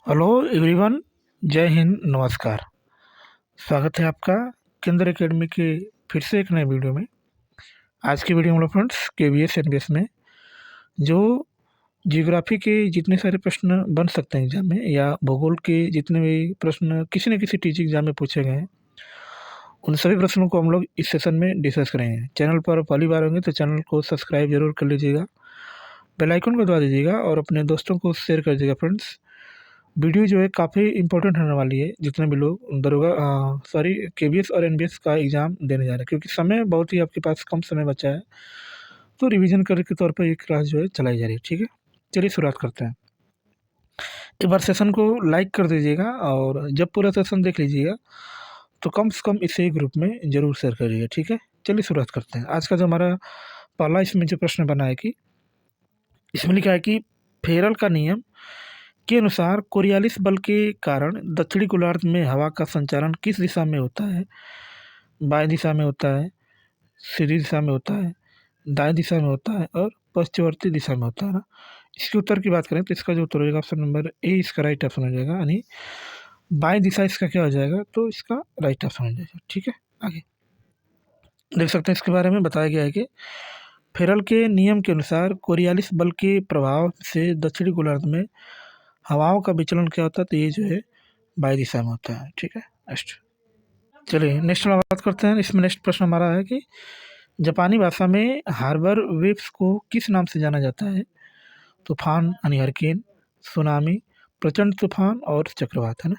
Hello everyone. जय हिंद, नमस्कार। स्वागत है आपका केंद्र एकेडमी के फिर से एक नए वीडियो में। आज की वीडियो में हम लोग फ्रेंड्स केवीएस एनबीएस में जो जियोग्राफी के जितने सारे प्रश्न बन सकते हैं एग्जाम में, या भूगोल के जितने भी प्रश्न किसी न किसी टीचिंग एग्जाम में पूछे गए हैं, उन सभी प्रश्नों को हम लोग इस सेशन में डिस्कस करेंगे। चैनल पर पहली बार होंगे तो चैनल को सब्सक्राइब जरूर कर लीजिएगा, बेल आइकन को दबा दीजिएगा और अपने दोस्तों को शेयर कर दीजिएगा फ्रेंड्स। वीडियो जो है काफ़ी इंपॉर्टेंट होने वाली है, जितने भी लोग दरोगा केवीएस और एनबीएस का एग्ज़ाम देने जा रहे हैं, क्योंकि समय बहुत ही आपके पास कम समय बचा है, तो रिवीजन करने के तौर पर ये क्लास जो है चलाई जा रही है। ठीक है, चलिए शुरुआत करते हैं। एक बार सेशन को लाइक कर दीजिएगा और जब पूरा सेशन देख लीजिएगा तो कम से कम इसे ग्रुप में ज़रूर शेयर करिएगा। ठीक है, चलिए शुरुआत करते हैं। आज का जो हमारा पहला इसमें जो प्रश्न बना है कि इसमें लिखा है कि फेरल का नियम के अनुसार कोरियालिस बल के कारण दक्षिणी गोलार्ध में हवा का संचालन किस दिशा में होता है? बाएं दिशा में होता है, सीधी दिशा में होता है, दाएं दिशा में होता है और पश्चिमवर्ती दिशा में होता है ना। इसके उत्तर की बात करें तो इसका जो उत्तर हो जाएगा ऑप्शन नंबर ए इसका राइट ऑप्शन हो जाएगा, यानी बाएं दिशा इसका क्या हो जाएगा, तो इसका राइट ऑप्शन हो जाएगा। ठीक है, आगे देख सकते हैं। इसके बारे में बताया गया है कि फेरल के नियम के अनुसार कोरियालिस बल के प्रभाव से दक्षिणी गोलार्ध में हवाओं का विचलन क्या होता है, तो ये जो है बाई दिशा में होता है। ठीक है, नेक्स्ट चलिए नेक्स्ट वाला बात करते हैं। इसमें नेक्स्ट प्रश्न हमारा है कि जापानी भाषा में हार्बर वेव्स को किस नाम से जाना जाता है? तूफान यानी हरिकेन, सुनामी, प्रचंड तूफान और चक्रवात, है ना।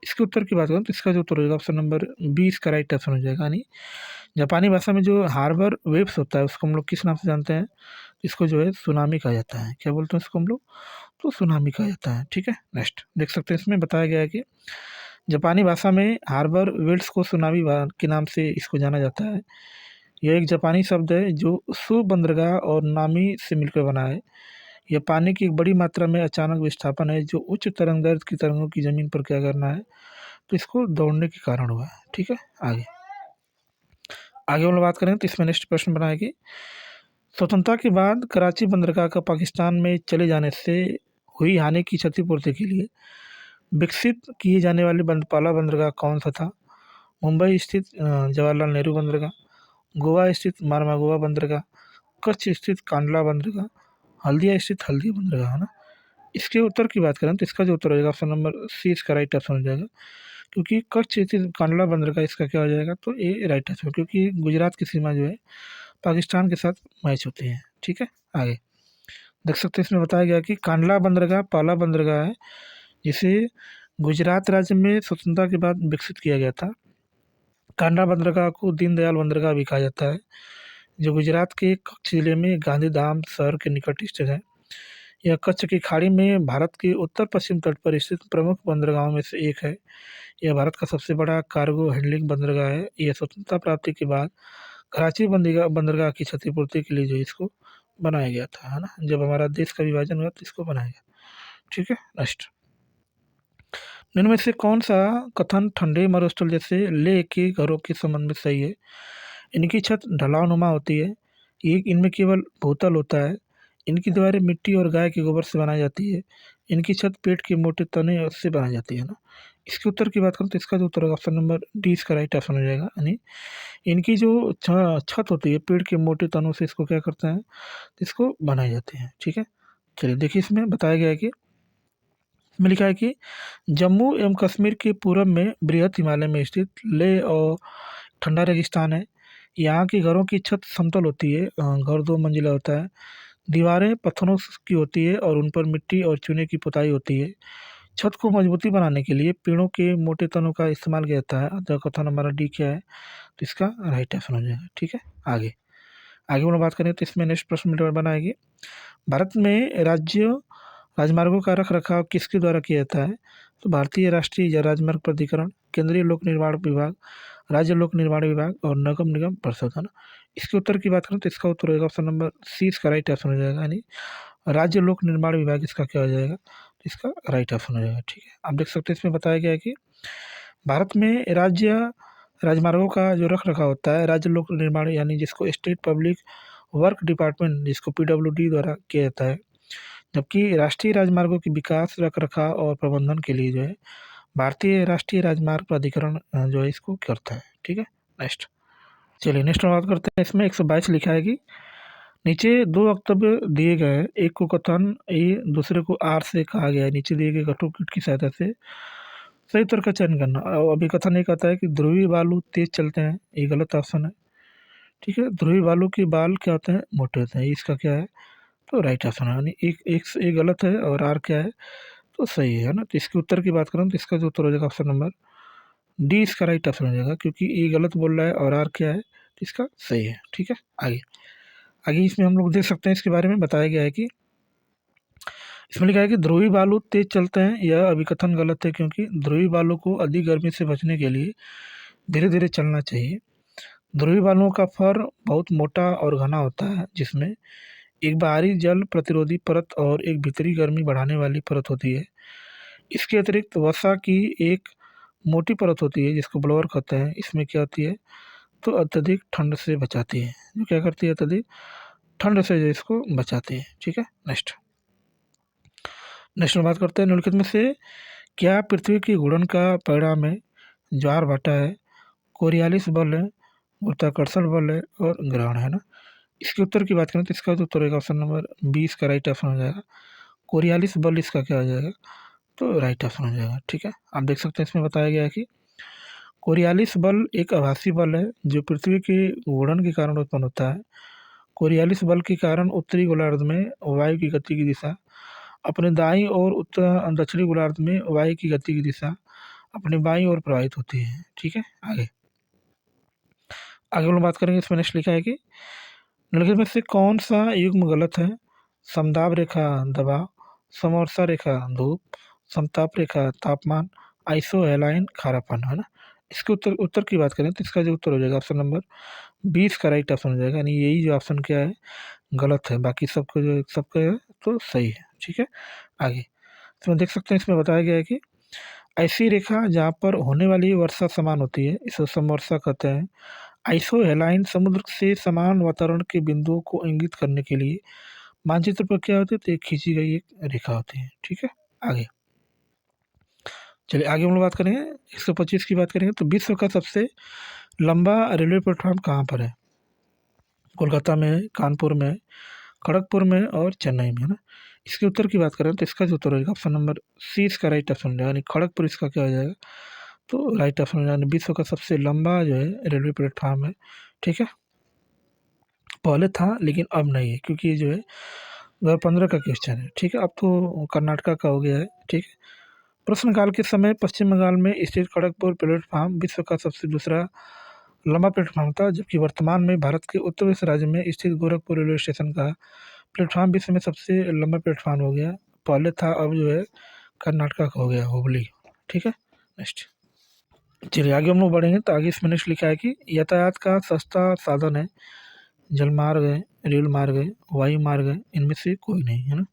इसके उत्तर की बात करें तो इसका जो उत्तर होगा ऑप्शन नंबर बी इसका राइट ऑप्शन हो जाएगा, यानी जापानी भाषा में जो हार्बर वेव्स होता है उसको हम लोग किस नाम से जानते हैं? इसको जो है सुनामी कहा जाता है। क्या बोलते हैं इसको हम लोग? तो सुनामी कहा जाता है। ठीक है, नेक्स्ट देख सकते हैं। इसमें बताया गया है कि जापानी भाषा में हार्बर वेव्स को सुनामी के नाम से इसको जाना जाता है। यह एक जापानी शब्द है जो सु बंदरगाह और नामी से मिलकर बना है। यह पानी की एक बड़ी मात्रा में अचानक विस्थापन है जो उच्च तरंग दैर्ध्य की तरंगों की ज़मीन पर क्या करना है, तो इसको दौड़ने के कारण हुआ है। ठीक है, आगे आगे हम लोग बात करें तो इसमें नेक्स्ट प्रश्न बना है कि स्वतंत्रता के बाद कराची बंदरगाह का पाकिस्तान में चले जाने से हुई हानि की क्षतिपूर्ति के लिए विकसित किए जाने वाले पहला बंदरगाह कौन सा था? मुंबई स्थित जवाहरलाल नेहरू बंदरगाह, गोवा स्थित मारमागोवा बंदरगाह, कच्छ स्थित कांडला बंदरगाह, हल्दिया स्थित हल्दिया बंदरगाह, है ना। इसके उत्तर की बात करें तो इसका जो उत्तर हो जाएगा ऑप्शन नंबर सी इसका राइट ऑप्शन हो जाएगा, क्योंकि कच्छ स्थित कांडला बंदरगाह इसका क्या हो जाएगा, तो ये राइट ऑप्शन, क्योंकि गुजरात की सीमा जो है पाकिस्तान के साथ मैच होती है। ठीक है, आगे देख सकते हैं। इसमें बताया गया कि कांडला बंदरगाह पहला बंदरगाह है जिसे गुजरात राज्य में स्वतंत्रता के बाद विकसित किया गया था। कांडला बंदरगाह को दीनदयाल बंदरगाह भी कहा जाता है, जो गुजरात के कच्छ जिले में गांधीधाम शहर के निकट स्थित है। यह कच्छ की खाड़ी में भारत के उत्तर पश्चिम तट पर स्थित प्रमुख बंदरगाहों में से एक है। यह भारत का सबसे बड़ा कार्गो हैंडलिंग बंदरगाह है। यह स्वतंत्रता प्राप्ति के बाद कराची बंदरगाह बंदरगाह की क्षतिपूर्ति के लिए जो इसको बनाया गया था, है ना। जब हमारा देश का विभाजन हुआ तो इसको बनाया गया। ठीक है, नेक्स्ट निम्न में से कौन सा कथन ठंडे मरुस्थल जैसे लेह के घरों के संबंध में सही है? इनकी छत ढलावनुमा होती है, ये इनमें केवल भूतल होता है, इनकी दीवारें मिट्टी और गाय के गोबर से बनाई जाती है, इनकी छत पेट के मोटे तने से बनाई जाती है ना। इसके उत्तर की बात करें तो इसका जो उत्तर होगा ऑप्शन नंबर डी इसका राइट ऑप्शन हो जाएगा, यानी इनकी जो छत होती है पेड़ के मोटे तनों से इसको क्या करते हैं, इसको बनाई जाती है। ठीक है, चलिए देखिए। इसमें बताया गया है कि इसमें लिखा है कि जम्मू एवं कश्मीर के पूरब में बृहद हिमालय में स्थित लेह और ठंडा रेगिस्तान है। यहाँ के घरों की छत समतल होती है, घर दो मंजिला होता है, दीवारें पत्थरों की होती है और उन पर मिट्टी और चूने की पुताई होती है। छत को मजबूती बनाने के लिए पेड़ों के मोटे तनों का इस्तेमाल किया जाता है। अतः कथन हमारा डी क्या है, तो इसका राइट ऑप्शन हो जाएगा। ठीक है, आगे आगे हम लोग बात करें तो इसमें नेक्स्ट प्रश्न बनाएगी, भारत में राजमार्गों का रख रखाव किसके द्वारा किया जाता है? तो भारतीय राष्ट्रीय राजमार्ग प्राधिकरण, केंद्रीय लोक निर्माण विभाग, राज्य लोक निर्माण विभाग और नगर निगम परिषद, है ना। इसके उत्तर की बात करें तो इसका उत्तर होगा ऑप्शन नंबर सी इसका राइट ऑप्शन हो जाएगा, यानी राज्य लोक निर्माण विभाग इसका क्या हो जाएगा, तो इसका राइट ऑप्शन हो जाएगा। ठीक है, आप देख सकते हैं इसमें बताया गया है कि भारत में राजमार्गों का जो रख रखाव होता है राज्य लोक निर्माण यानी जिसको स्टेट पब्लिक वर्क डिपार्टमेंट जिसको पीडब्ल्यूडी द्वारा किया जाता है। जबकि राष्ट्रीय राजमार्गों के विकास, रख-रखाव और प्रबंधन के लिए जो है भारतीय राष्ट्रीय राजमार्ग प्राधिकरण जो है इसको करता है। ठीक है, नेक्स्ट। चलिए नेक्स्ट बात करते हैं। इसमें 122 लिखा है कि नीचे 2 वक्तव्य दिए गए हैं, एक को कथन ए, दूसरे को आर से कहा गया है। नीचे दिए गए कटुकिट की सहायता से सही उत्तर का चयन करना। अभी कथन ये कहता है कि ध्रुवी बालू तेज चलते हैं, ये गलत ऑप्शन है। ठीक है, ध्रुवी बालू के बाल क्या होते हैं, मोटे होते हैं, इसका क्या है, तो राइट ऑप्शन है। यानी एक गलत है और आर क्या है, तो सही है ना। तो इसके उत्तर की बात करूँ तो इसका जो उत्तर हो जाएगा ऑप्शन नंबर डी, इसका राइट ऑप्शन हो जाएगा, क्योंकि ए गलत बोल रहा है और आर क्या है, तो इसका सही है। ठीक है, आगे आगे इसमें हम लोग देख सकते हैं, इसके बारे में बताया गया है कि इसमें लिखा है कि ध्रुवी बालू तेज चलते हैं। यह अभिकथन गलत है, क्योंकि ध्रुवी बालू को अधिक गर्मी से बचने के लिए धीरे धीरे चलना चाहिए। ध्रुवी बालुओं का फर बहुत मोटा और घना होता है, जिसमें एक बाहरी जल प्रतिरोधी परत और एक भीतरी गर्मी बढ़ाने वाली परत होती है। इसके अतिरिक्त वसा की एक मोटी परत होती है, जिसको ब्लोअर कहते हैं। इसमें क्या होती है, तो अत्यधिक ठंड से बचाती है। जो क्या करती है, अत्यधिक ठंड से जो इसको बचाती है। ठीक है, नेक्स्ट बात करते हैं। निम्नलिखित में से क्या पृथ्वी की घूर्णन का परिणाम है, ज्वार भाटा है, कोरियालिस बल है, गुरुत्वाकर्षण बल है और ग्रहण है ना। इसके उत्तर की बात करें तो इसका जो उत्तर होगा ऑप्शन नंबर 20 का राइट ऑप्शन हो जाएगा। कोरियालिस बल इसका क्या हो जाएगा, तो राइट ऑप्शन हो जाएगा। ठीक है, आप देख सकते हैं इसमें बताया गया है कि कोरियालिस बल एक आभासी बल है जो पृथ्वी के घूर्णन के कारण उत्पन्न होता है। कोरियालिस बल के कारण उत्तरी गोलार्ध में वायु की गति की दिशा अपने दाईं और उत्तर दक्षिणी गोलार्ध में वायु की गति की दिशा अपने बाईं ओर प्रवाहित होती है। ठीक है, आगे हम लोग बात करेंगे। इसमें नेक्स्ट लिखा है कि निम्नलिखित में से कौन सा युग्म गलत है, समदाब रेखा दबाव, समवर्षा रेखा धूप, समताप रेखा तापमान, आइसो हेलाइन खारापन है ना। इसके उत्तर की बात करें तो इसका जो उत्तर हो जाएगा ऑप्शन नंबर 20 का राइट ऑप्शन हो जाएगा। यानी यही जो ऑप्शन क्या है, गलत है, बाकी सबको जो सबका है तो सही है। ठीक है, आगे इसमें देख सकते हैं, इसमें बताया गया है कि ऐसी रेखा जहाँ पर होने वाली वर्षा समान होती है, इसे समवर्षा कहते हैं। आइसो हेलाइन समुद्र से समान वातावरण के बिंदुओं को इंगित करने के लिए मानचित्र पर क्या होती है, तो एक खींची गई एक रेखा होती है। ठीक है, आगे चलिए आगे हम लोग बात करेंगे। 125 की बात करेंगे तो विश्व का सबसे लंबा रेलवे प्लेटफॉर्म कहाँ पर है, कोलकाता में, कानपुर में, खड़गपुर में और चेन्नई में है ना। इसके उत्तर की बात करें तो इसका जो उत्तर होगा ऑप्शन नंबर सी, इसका राइट ऑप्शन हो जाएगा। यानी खड़गपुर इसका क्या हो जाएगा, तो राइट ऑप्शन हो जाएगा। विश्व का सबसे लंबा जो है रेलवे प्लेटफॉर्म है। ठीक है, पहले था लेकिन अब नहीं है, क्योंकि ये जो है 2015 का क्वेश्चन है। ठीक है, अब तो कर्नाटका का हो गया है। ठीक है, प्रश्नकाल के समय पश्चिम बंगाल में स्थित खड़गपुर प्लेटफॉर्म विश्व का सबसे दूसरा लंबा प्लेटफॉर्म था, जबकि वर्तमान में भारत के उत्तर प्रदेश राज्य में स्थित गोरखपुर रेलवे स्टेशन का प्लेटफॉर्म विश्व में सबसे लंबा प्लेटफॉर्म हो गया। पहले था, अब जो है कर्नाटका का हो गया, हुबली। ठीक है, नेक्स्ट चलिए आगे हम लोग बढ़ेंगे। तो आगे इसमें नेक्स्ट लिखा है कि यातायात का सस्ता साधन है, जल मार्ग है, रेल मार्ग है, वायु मार्ग है, इनमें से कोई नहीं है ना।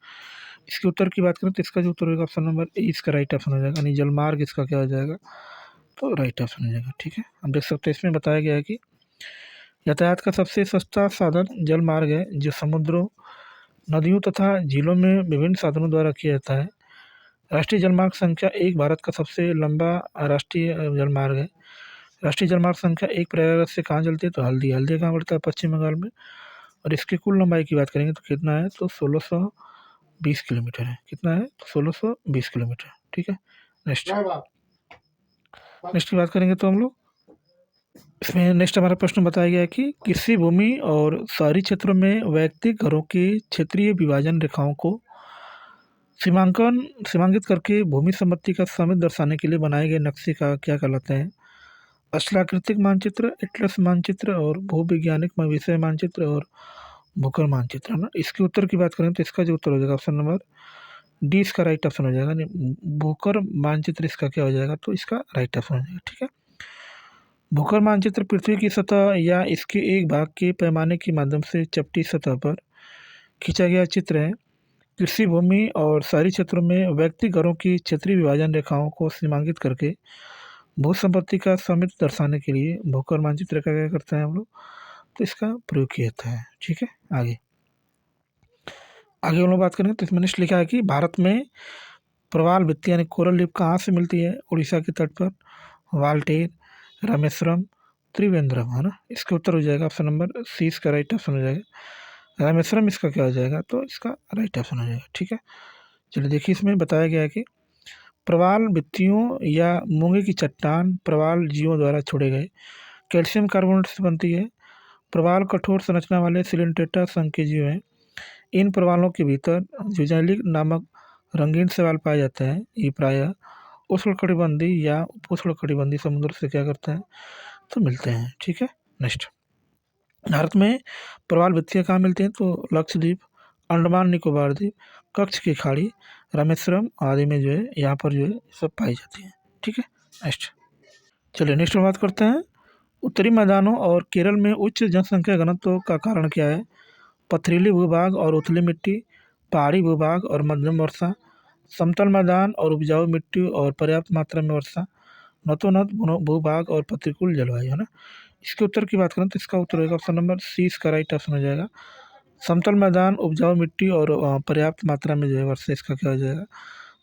इसके उत्तर की बात करें तो इसका जो उत्तर होगा ऑप्शन नंबर ए, इसका राइट ऑप्शन हो जाएगा। यानी जल मार्ग इसका क्या हो जाएगा, तो राइट ऑप्शन हो जाएगा। ठीक है, हम देख सकते हैं इसमें बताया गया है कि यातायात का सबसे सस्ता साधन जल मार्ग है, जो समुद्रों, नदियों तथा झीलों में विभिन्न साधनों द्वारा किया जाता है। राष्ट्रीय जलमार्ग संख्या 1 भारत का सबसे लंबा राष्ट्रीय जलमार्ग है। राष्ट्रीय जलमार्ग संख्या 1 प्रयागराज से कहाँ चलती है, तो हल्दिया कहाँ पड़ता है, पश्चिम बंगाल में। और इसकी कुल लंबाई की बात करेंगे तो कितना है, तो 1620 किलोमीटर है। कितना है, तो 1620 किलोमीटर। ठीक है, नेक्स्ट की बात करेंगे तो हम लोग इसमें नेक्स्ट हमारा प्रश्न बताया गया है कि कृषि भूमि और शहरी क्षेत्रों में व्यक्तिगत घरों के क्षेत्रीय विभाजन रेखाओं को सीमांकित करके भूमि संपत्ति का स्वामित्व दर्शाने के लिए बनाए गए नक्शे का क्या कहलाते हैं, स्थलाकृतिक मानचित्र, एटलस मानचित्र और भूवैज्ञानिक विषय मानचित्र और भूखर मानचित्र है ना। इसके उत्तर की बात करें तो इसका जो उत्तर हो जाएगा ऑप्शन नंबर डी, इसका राइट ऑप्शन हो जाएगा। भूखर मानचित्र इसका क्या हो जाएगा, तो इसका राइट ऑप्शन हो जाएगा। ठीक है, भूखर मानचित्र पृथ्वी की सतह या इसके एक भाग के पैमाने के माध्यम से चपटी सतह पर खींचा गया चित्र है। कृषि भूमि और शहरी क्षेत्रों में व्यक्तिगत घरों की क्षेत्रीय विभाजन रेखाओं को सीमांकित करके भू संपत्ति का स्वामित्व दर्शाने के लिए भूखर मानचित्र का क्या करते हैं हम लोग, तो इसका प्रयोग किया जाता है। ठीक है, आगे आगे हम लोग बात करेंगे तो इसमें नेक्स्ट लिखा है कि भारत में प्रवाल भित्ति यानी कोरल लीफ कहाँ से मिलती है? उड़ीसा के तट पर, वाल्टेर, रामेश्वरम, त्रिवेंद्रम, है ना। इसका उत्तर हो जाएगा ऑप्शन नंबर सी, इसका राइट ऑप्शन हो जाएगा। रामेश्वरम इसका क्या हो जाएगा? तो इसका राइट ऑप्शन हो जाएगा। ठीक है, चलिए देखिए इसमें बताया गया है कि प्रवाल भित्तियों या मूंगे की चट्टान प्रवाल जीवों द्वारा छोड़े गए कैल्शियम कार्बोनेट से बनती है। प्रवाल कठोर संरचना वाले सिलिंड्रेटा संघ के जीव हैं। इन प्रवालों के भीतर जुजैलिक नामक रंगीन शैवाल पाए जाते हैं। ये प्रायः उष्णकटिबंधीय या उपोष्णकटिबंधीय समुद्र से क्या करते हैं? तो मिलते हैं। ठीक है, नेक्स्ट भारत में प्रवाल भित्तियाँ कहाँ मिलती हैं? तो लक्षद्वीप, अंडमान निकोबार द्वीप, कच्छ की खाड़ी, रामेश्वरम आदि में जो है यहाँ पर जो है सब पाई जाती हैं। ठीक है, नेक्स्ट चलिए नेक्स्ट बात करते हैं उत्तरी मैदानों और केरल में उच्च जनसंख्या घनत्व का कारण क्या है? पथरीली भूभाग और उथली मिट्टी, पहाड़ी भूभाग और मध्यम वर्षा, समतल मैदान और उपजाऊ मिट्टी और पर्याप्त मात्रा में वर्षा, नतोन्नत भूभाग और प्रतिकूल जलवायु, है ना। इसके उत्तर की बात करें तो इसका उत्तर होगा ऑप्शन नंबर सी, इसका राइट ऑप्शन हो जाएगा। समतल मैदान, उपजाऊ मिट्टी और पर्याप्त मात्रा में जो है वर्षा, इसका क्या हो जाएगा?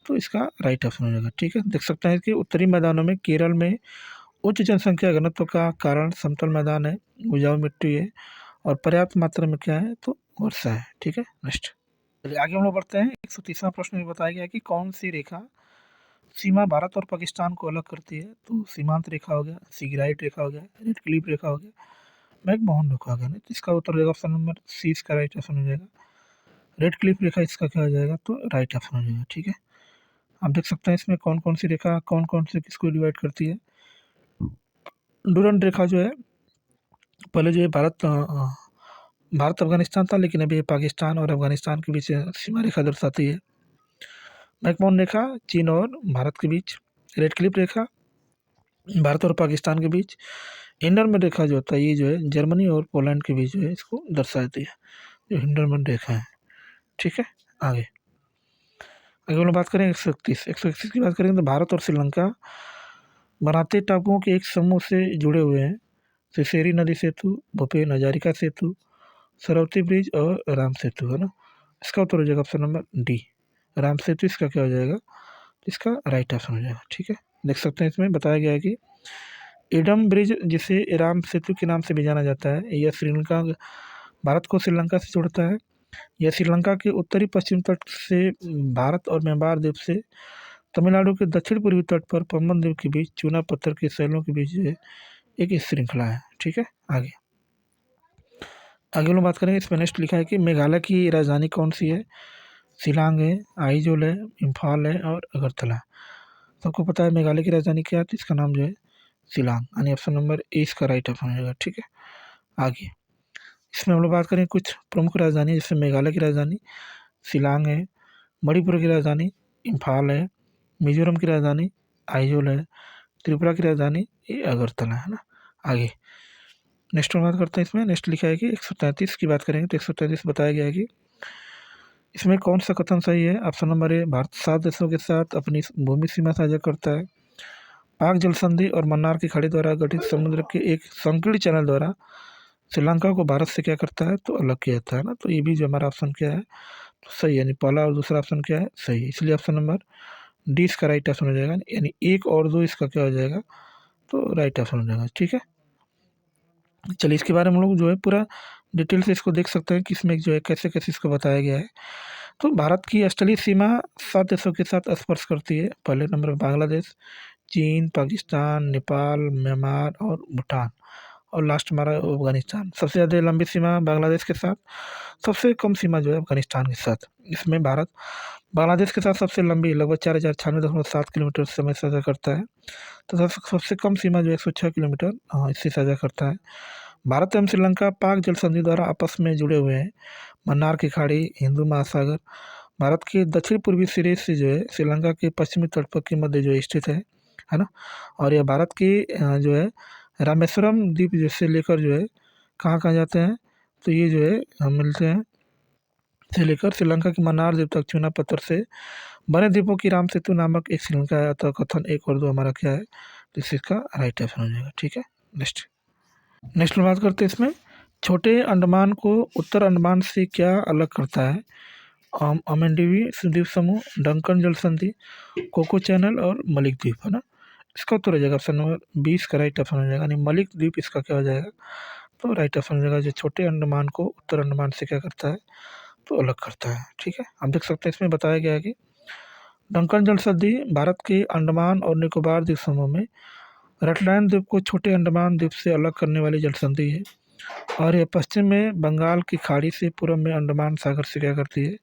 तो इसका राइट ऑप्शन हो जाएगा। ठीक है, देख सकते हैं कि उत्तरी मैदानों में केरल में उच्च जनसंख्या घनत्व का कारण समतल मैदान है, उपजाऊ मिट्टी है और पर्याप्त मात्रा में क्या है? तो वर्षा है। ठीक है, नेक्स्ट चलिए आगे हम लोग बढ़ते हैं। 130वां प्रश्न में बताया गया है कि कौन सी रेखा सीमा भारत और पाकिस्तान को अलग करती है? तो सीमांत रेखा हो गया, सिगराइट रेखा हो गया, रेड क्लिफ रेखा हो गया, मैकमोहन रेखा हो गया। तो इसका उत्तर हो जाएगा ऑप्शन नंबर सी, इसका राइट ऑप्शन हो जाएगा। रेड क्लिफ रेखा इसका क्या हो जाएगा? तो राइट ऑप्शन हो जाएगा। ठीक है, आप देख सकते हैं इसमें कौन कौन सी रेखा कौन कौन से किसको डिवाइड करती है। डूरंड रेखा जो है पहले जो है भारत अफगानिस्तान था, लेकिन अभी पाकिस्तान और अफगानिस्तान के बीच सीमा रेखा दर्शाती है। मैकमोहन रेखा चीन और भारत के बीच। रेड क्लिफ रेखा भारत और पाकिस्तान के बीच। हिंडरमैन रेखा जो होता है ये जो है जर्मनी और पोलैंड के बीच जो है इसको दर्शाती है, जो हिंडरमैन रेखा है। ठीक है, आगे आगे हम लोग बात करें 131 की बात करेंगे तो भारत और श्रीलंका बनाते टापुओं के एक समूह से जुड़े हुए हैं। सिसेरी नदी सेतु, भूपेन हजारिका सेतु, सरस्वती ब्रिज और राम सेतु, है ना। इसका उत्तर हो जाएगा option number D, Ram Setu इसका क्या हो जाएगा? इसका राइट ऑप्शन हो जाएगा। ठीक है, देख सकते हैं इसमें बताया गया है कि एडम ब्रिज जिसे राम सेतु के नाम से भी जाना जाता है, यह श्रीलंका भारत को श्रीलंका से जोड़ता है। यह श्रीलंका के उत्तरी पश्चिम तट से भारत और म्यांमार द्वीप से तमिलनाडु के दक्षिण पूर्वी तट पर पंबन द्वीप के बीच चूना पत्थर के शैलों के बीच जो है एक श्रृंखला है। ठीक है, आगे आगे लोग बात करेंगे। इसमें नेक्स्ट लिखा है कि मेघालय की राजधानी कौन सी है? शिलांग है, आइजोल है, इम्फाल है और अगरतला। सबको पता है मेघालय की राजधानी क्या है, तो इसका नाम जो है शिलांग, यानी ऑप्शन नंबर ए इसका राइट ऑप्शन हो जाएगा। ठीक है, आगे इसमें हम लोग बात करें कुछ प्रमुख राजधानी, जैसे मेघालय की राजधानी शिलांग है, मणिपुर की राजधानी इम्फाल है, मिजोरम की राजधानी आइजोल है, त्रिपुरा की राजधानी ये अगरतला है ना। आगे नेक्स्ट बात करते हैं। इसमें नेक्स्ट लिखा है कि 133 की बात करेंगे तो 133 बताया गया है कि इसमें कौन सा कथन सही है? ऑप्शन नंबर ए, भारत 7 देशों के साथ अपनी भूमि सीमा साझा करता है। पाक जल संधि और मन्नार की खाड़ी द्वारा गठित समुद्र के एक संकीर्ण चैनल द्वारा श्रीलंका को भारत से क्या करता है? तो अलग किया जाता है ना। तो ये भी जो हमारा ऑप्शन क्या है? तो सही, यानी पहला और दूसरा ऑप्शन क्या है? सही है, इसलिए ऑप्शन नंबर डी इसका राइट ऑप्शन हो जाएगा, यानी 1 और 2 इसका क्या हो जाएगा? तो राइट ऑप्शन हो जाएगा। ठीक है, चलिए इसके बारे में हम लोग जो है पूरा डिटेल से इसको देख सकते हैं कि इसमें जो है कैसे कैसे इसको बताया गया है। तो भारत की स्थलीय सीमा 7 देशों के साथ स्पर्श करती है। पहले नंबर पर बांग्लादेश, चीन, पाकिस्तान, नेपाल, म्यांमार और भूटान, और लास्ट हमारा अफगानिस्तान। सबसे ज़्यादा लंबी सीमा बांग्लादेश के साथ, सबसे कम सीमा जो है अफगानिस्तान के साथ। इसमें भारत बांग्लादेश के साथ सबसे लंबी लगभग 4096.7 किलोमीटर समय साझा करता है, तो सबसे कम सीमा जो 106 किलोमीटर इससे साझा करता है। भारत एवं श्रीलंका पाक जल संधि द्वारा आपस में जुड़े हुए हैं। मन्नार की खाड़ी, हिंदू महासागर भारत के दक्षिण पूर्वी सिरे से जो है श्रीलंका के पश्चिमी तट पर के मध्य जो है स्थित है ना। और यह भारत के जो है रामेश्वरम द्वीप जैसे लेकर जो है कहाँ कहाँ जाते हैं? तो ये जो है हम मिलते हैं से लेकर श्रीलंका के मन्नार द्वीप तक चूना पत्थर से बने द्वीपों की राम सेतु नामक एक श्रृंखला है। तो कथन 1 और 2 हमारा क्या है? तो इसका राइट ऑप्शन हो जाएगा। ठीक है, नेक्स्ट नेक्स्ट बात करते हैं। इसमें छोटे अंडमान को उत्तर अंडमान से क्या अलग करता है? अमेंडीवी द्वीप समूह, डंकन जल संधि, कोको चैनल और मलिक द्वीप, है ना। इसका उत्तर हो जाएगा ऑप्शन नंबर 20 का राइट ऑप्शन हो जाएगा, यानी मलिक द्वीप इसका क्या हो जाएगा, तो राइट ऑप्शन हो जाएगा। जो छोटे अंडमान को उत्तर अंडमान से क्या करता है, तो अलग करता है। ठीक है, आप देख सकते हैं इसमें बताया गया है कि डंकन जल संधि भारत के अंडमान और निकोबार द्वीप समूह में रटलैंड द्वीप को छोटे अंडमान द्वीप से अलग करने वाली जल संधि है, और यह पश्चिम में बंगाल की खाड़ी से पूर्व में अंडमान सागर से क्या करती है,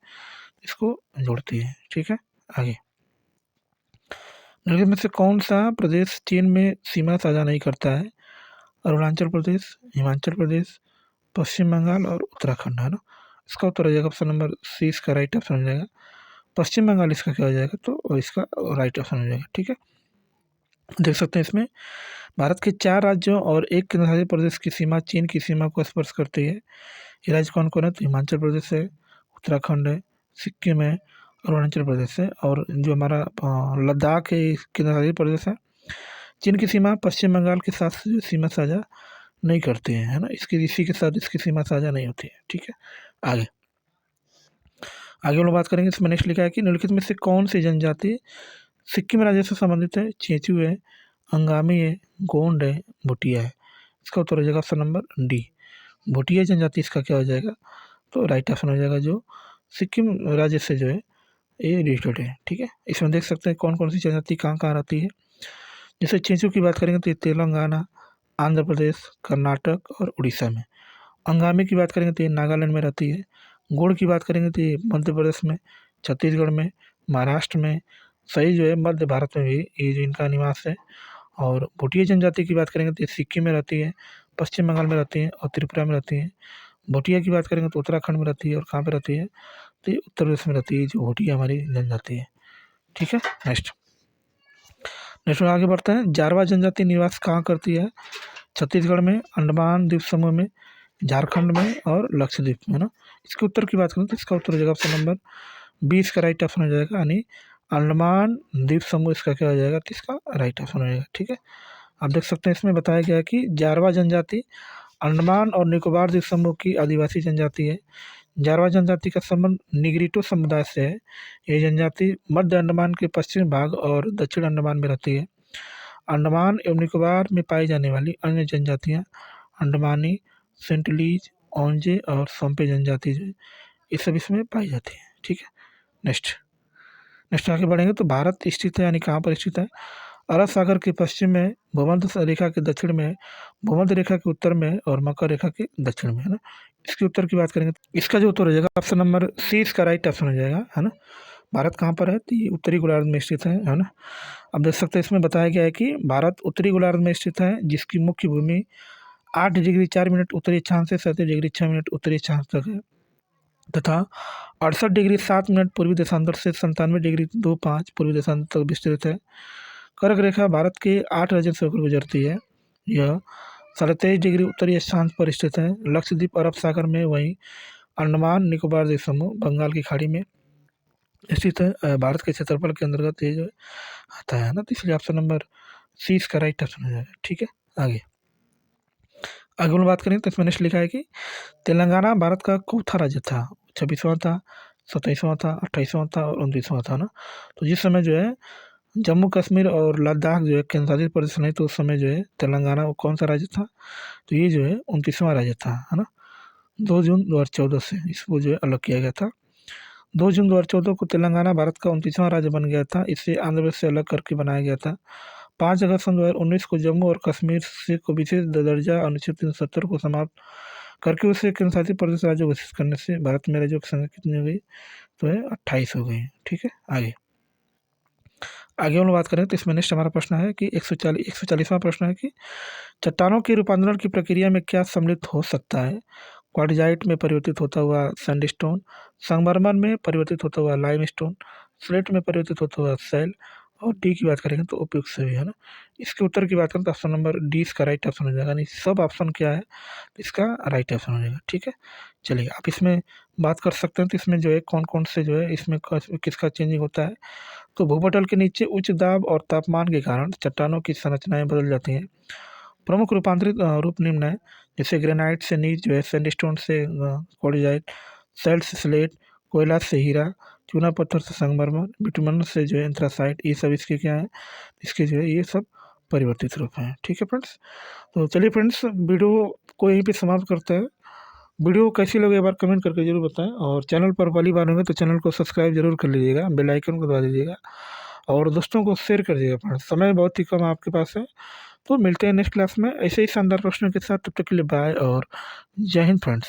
इसको जोड़ती है। ठीक है, आगे निम्नलिखित में से कौन सा प्रदेश चीन में सीमा साझा नहीं करता है, अरुणाचल प्रदेश, हिमाचल प्रदेश, पश्चिम बंगाल और उत्तराखंड, है ना। इसका उत्तर हो जाएगा ऑप्शन नंबर सी, इसका राइट ऑप्शन हो जाएगा। पश्चिम बंगाल इसका क्या हो जाएगा, तो इसका राइट ऑप्शन हो जाएगा। ठीक है, देख सकते हैं इसमें भारत के 4 राज्यों और एक केंद्रशासित प्रदेश की सीमा चीन की सीमा को स्पर्श करती है। ये राज्य कौन कौन है, तो हिमाचल प्रदेश है, उत्तराखंड है, सिक्किम है, अरुणाचल प्रदेश है, और जो हमारा लद्दाख है केंद्रशासित प्रदेश है। चीन की सीमा पश्चिम बंगाल के साथ सीमा साझा नहीं करते हैं, है ना, इसकी इसी के साथ इसकी सीमा साझा नहीं होती है। ठीक है, आगे आगे हम लोग बात करेंगे। इसमें नेक्स्ट लिखा है कि निम्नलिखित में से कौन सी जनजाति सिक्किम राज्य से संबंधित है, चेंचू है, अंगामी है, गोंड है, भूटिया है। इसका उत्तर हो जाएगा ऑप्शन नंबर डी, भूटिया जनजाति इसका क्या हो जाएगा, तो राइट ऑप्शन हो जाएगा, जो सिक्किम राज्य से जो है ये रिलेटेड है। ठीक है, इसमें देख सकते हैं कौन कौन सी जनजाति कहाँ कहाँ रहती है। जैसे चेंचू की बात करेंगे तो ये तेलंगाना, आंध्र प्रदेश, कर्नाटक और उड़ीसा में। अंगामी की बात करेंगे तो ये नागालैंड में रहती है। गोंड की बात करेंगे तो ये मध्य प्रदेश में, छत्तीसगढ़ में, महाराष्ट्र में, सही जो है मध्य भारत में भी ये जो इनका निवास है। और भूटिया जनजाति की बात करेंगे तो ये सिक्किम में रहती है, पश्चिम बंगाल में रहती है और त्रिपुरा में रहती है। भूटिया की बात करेंगे तो उत्तराखंड में रहती है, और कहाँ पे रहती है, तो ये उत्तर प्रदेश में रहती है, जो भूटिया हमारी जनजाति है। ठीक है, नेक्स्ट नेक्स्ट आगे बढ़ते हैं। जारवा जनजाति निवास कहाँ करती है, छत्तीसगढ़ में, अंडमान द्वीप समूह में, झारखंड में और लक्षद्वीप में, है ना। इसके उत्तर की बात करें तो इसका उत्तर हो जाएगा ऑप्शन नंबर 20 का राइट ऑप्शन हो जाएगा, यानी अंडमान द्वीप समूह इसका क्या हो जाएगा, तो इसका राइट ऑप्शन हो जाएगा। ठीक है, आप देख सकते हैं इसमें बताया गया है कि जारवा जनजाति अंडमान और निकोबार द्वीप समूह की आदिवासी जनजाति है। जारवा जनजाति का संबंध निग्रिटो समुदाय से है। ये जनजाति मध्य अंडमान के पश्चिमी भाग और दक्षिण अंडमान में रहती है। अंडमान एवं निकोबार में पाई जाने वाली अन्य जनजातियाँ अंडमानी, सेंटलीज, ओंजे और सोम्पे जनजाति जो है, ये सब इसमें पाई जाती है। ठीक है, नेक्स्ट नेक्स्ट आगे बढ़ेंगे। तो भारत स्थित है, यानी कहाँ पर स्थित है, अरब सागर के पश्चिम में, भूमध्य रेखा के दक्षिण में, भूमध्य रेखा के उत्तर में और मकर रेखा के दक्षिण में, है ना। इसके उत्तर की बात करेंगे तो इसका जो उत्तर हो जाएगा ऑप्शन नंबर सी, इसका राइट ऑप्शन हो जाएगा, है ना। भारत कहाँ पर है, तो ये उत्तरी गोलार्ध में स्थित है ना। अब देख सकते हैं इसमें बताया गया है कि भारत उत्तरी गोलार्ध में स्थित है, जिसकी मुख्य भूमि 8 डिग्री 4 मिनट उत्तरी अक्षांश से 37 डिग्री 6 मिनट उत्तरी अक्षांश तक है, तथा 68 डिग्री 7 मिनट पूर्वी देशांतर से 97 डिग्री 25 पूर्वी देशांतर तक विस्तृत है। कर्क रेखा भारत के 8 राज्यों से होकर गुजरती है। यह 23.5 डिग्री उत्तरी अक्षांश पर स्थित है। लक्षद्वीप अरब सागर में, वहीं अंडमान निकोबार द्वीप समूह बंगाल की खाड़ी में स्थित है। भारत के क्षेत्रफल के अंतर्गत ये जो आता है ना, तो इसलिए ऑप्शन नंबर सी इसका राइट ऑप्शन हो जाएगा। ठीक है, आगे आगे हम बात करें तो इसमें नेक्स्ट लिखा है कि तेलंगाना भारत का चौथा राज्य था, 26वां था, 27वां था, 28वां था और 29वां था ना। तो जिस समय जो है जम्मू कश्मीर और लद्दाख जो है केंद्रशासित प्रदेश नहीं, तो उस समय जो है तेलंगाना वो कौन सा राज्य था, तो ये जो है 29वां राज्य था, है ना। 2 जून 2014 से इसको जो है अलग किया गया था। 2 जून 2014 को तेलंगाना भारत का 29वां राज्य बन गया था। इसे आंध्र प्रदेश से अलग करके बनाया गया था। 5 अगस्त सन 2019 को जम्मू और कश्मीर से को विशेष दर्जा अनुच्छेद 370 को समाप्त करके उसे केंद्रशासित प्रदेश राज्य घोषित करने से भारत में राज्यों की संख्या कितनी हो गई, तो है 28 हो गई। ठीक है, आगे आगे हम लोग बात करें तो इसमें नेक्स्ट हमारा प्रश्न है कि 140वां प्रश्न है कि चट्टानों के रूपांतरण की प्रक्रिया में क्या सम्मिलित हो सकता है, क्वार्टजाइट में परिवर्तित होता हुआ सैंडस्टोन, संगमरमर में परिवर्तित होता हुआ लाइमस्टोन, स्लेट में परिवर्तित होता हुआ सैल, और डी की बात करेंगे तो उपयुक्त सभी, है ना। इसके उत्तर की बात करें तो ऑप्शन नंबर डी इसका राइट ऑप्शन हो जाएगा, यानी सब ऑप्शन क्या है, तो इसका राइट ऑप्शन हो जाएगा। ठीक है, चलिए आप इसमें बात कर सकते हैं तो इसमें जो है कौन कौन से जो है इसमें किसका चेंजिंग होता है। तो भूपटल के नीचे उच्च दाब और तापमान के कारण चट्टानों की संरचनाएं बदल जाती हैं। प्रमुख रूपांतरित रूप निम्न है, जैसे ग्रेनाइट से नीच जो है, सैंडस्टोन से क्वार्टजाइट, सैल्ट से स्लेट, कोयला से हीरा, चूना पत्थर से संगमरमर, बिटुमन से जो है एंथ्रासाइट, ये सब इसके क्या है, इसके जो है ये सब परिवर्तित रूप हैं। ठीक है फ्रेंड्स, तो चलिए फ्रेंड्स वीडियो को यहीं पे समाप्त करते हैं। वीडियो कैसी लगे एक बार कमेंट करके जरूर बताएं, और चैनल पर पहली बार होंगे तो चैनल को सब्सक्राइब जरूर कर लीजिएगा, बेल आइकन को दबा दीजिएगा और दोस्तों को शेयर कर दीजिएगा फ्रेंड्स। समय बहुत ही कम आपके पास है, तो मिलते हैं नेक्स्ट क्लास में ऐसे ही शानदार प्रश्नों के साथ। तब तक के लिए बाय और जय हिंद फ्रेंड्स।